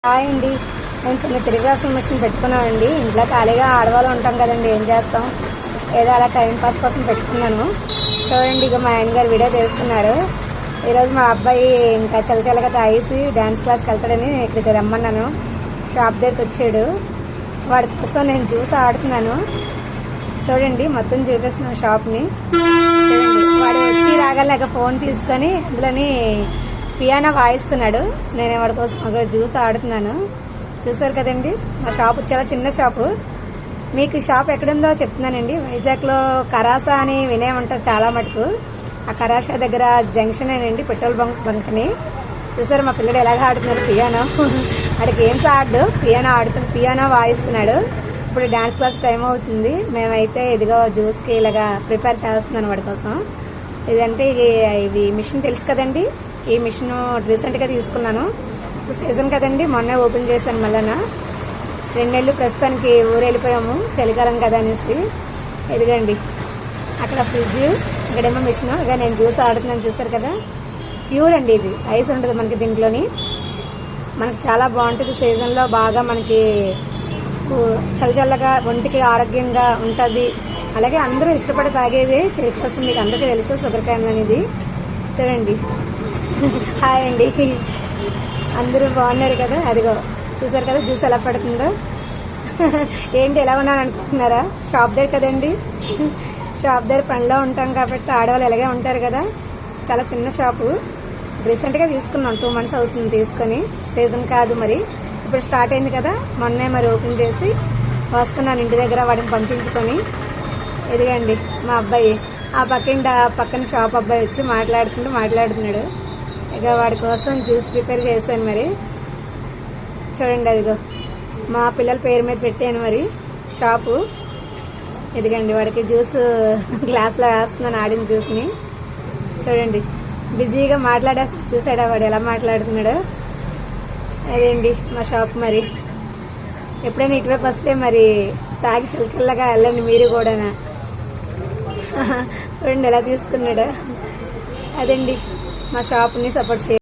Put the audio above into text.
Hi అండి. మేము చిన్న చెరుకు రసం మిషన్ పెట్టుకున్నామండి. ఇంట్లో ఖాళీగా ఆడవాళ్ళు ఉంటాం కదండి, ఏం చేస్తాం, ఏదో అలా టైంపాస్ కోసం పెట్టుకున్నాను. చూడండి, ఇక మా ఆయన గారు వీడియో తీస్తున్నారు. ఈరోజు మా అబ్బాయి ఇంకా చల్లచల్లగా తాగేసి డ్యాన్స్ క్లాస్కి వెళ్తాడని ఇక్కడికి రమ్మన్నాను. షాప్ దగ్గరికి వచ్చాడు. వాడి కోసం నేను జ్యూస్ ఆడుతున్నాను. చూడండి, మొత్తం చూపిస్తున్నాను షాప్ని. చూడండి, వాడు వచ్చి రాగలేక ఫోన్ తీసుకొని అందులోని పియానో వాయిస్తున్నాడు. నేను వాడి కోసం ఒక జ్యూస్ ఆడుతున్నాను. చూసారు కదండి, మా షాపు చాలా చిన్న షాపు. మీకు షాప్ ఎక్కడుందో చెప్తున్నానండి. వైజాగ్లో కరాసా అని వినే ఉంటారు చాలా మటుకు. ఆ కరాసా దగ్గర జంక్షన్ అండి, పెట్రోల్ బంక్ని. చూసారు మా పిల్లడు ఎలాగ ఆడుతున్నారు పియానో. వాడి గేమ్స్ ఆడు, పియానో వాయిస్తున్నాడు. ఇప్పుడు డాన్స్ క్లాస్ టైం అవుతుంది. మేమైతే ఇదిగో జ్యూస్కి ఇలాగా ప్రిపేర్ చేస్తున్నాను వాడి కోసం. ఇదంటే ఇవి మిషన్ తెలుసు కదండి. ఈ మిషన్ రీసెంట్గా తీసుకున్నాను. సీజన్ కదండి, మొన్నే ఓపెన్ చేశాను. మళ్ళా 2 నెలలు ప్రస్తుతానికి ఊరు వెళ్ళిపోయాము, చలికాలం కదా అనేసి. ఎదుగండి, అక్కడ ఫ్రిడ్జ్, ఇక్కడేమో మిషన్. ఇక నేను జ్యూస్ ఆడుతున్నాను. చూస్తారు కదా, ప్యూర్ అండి. ఇది ఐస్ ఉంటుంది మనకి దీంట్లోని. మనకి చాలా బాగుంటుంది. సీజన్లో బాగా మనకి చల్లగా ఒంటికి ఆరోగ్యంగా ఉంటుంది. అలాగే అందరూ ఇష్టపడి తాగేది చెరుకు రసం. మీకు అందరికీ తెలుసు, షుగర్ క్యాన్ అనేది. చూడండి, హాయ్ అండి, అందరూ బాగున్నారు కదా. అదిగో చూసారు కదా జ్యూస్ ఎలా పడుతుందో. ఏంటి ఎలా ఉన్నాను అనుకుంటున్నారా? షాప్ దగ్గర కదండి, షాప్ దగ్గర పనిలో ఉంటాం కాబట్టి ఆడవాళ్ళు ఎలాగే ఉంటారు కదా. చాలా చిన్న షాపు. రీసెంట్గా తీసుకున్నాం, 2 months అవుతుంది తీసుకొని. సీజన్ కాదు మరి, ఇప్పుడు స్టార్ట్ అయింది కదా. మొన్నే మరి ఓపెన్ చేసి వస్తున్నాను ఇంటి దగ్గర వాడిని పంపించుకొని. ఎదిగండి మా అబ్బాయి, ఆ పక్కన షాప్ అబ్బాయి వచ్చి మాట్లాడుతున్నాడు. ఇక వాడి కోసం జ్యూస్ ప్రిపేర్ చేశాను మరి. చూడండి, అదిగో మా పిల్లల పేరు మీద పెట్టాను మరి షాపు. ఎదిగండి, వాడికి జ్యూస్ గ్లాస్లో వేస్తున్నాను, ఆడిన జ్యూస్ని. చూడండి, బిజీగా చూసాడా వాడు ఎలా మాట్లాడుతున్నాడు. అదేండి మా షాప్ మరి. ఎప్పుడైనా ఇటువైపు వస్తే మరి తాగి చల్లగా వెళ్ళండి మీరు కూడా. చూడండి ఎలా తీసుకున్నాడు. అదండి మా షాప్ని సపోర్ట్ చేయండి.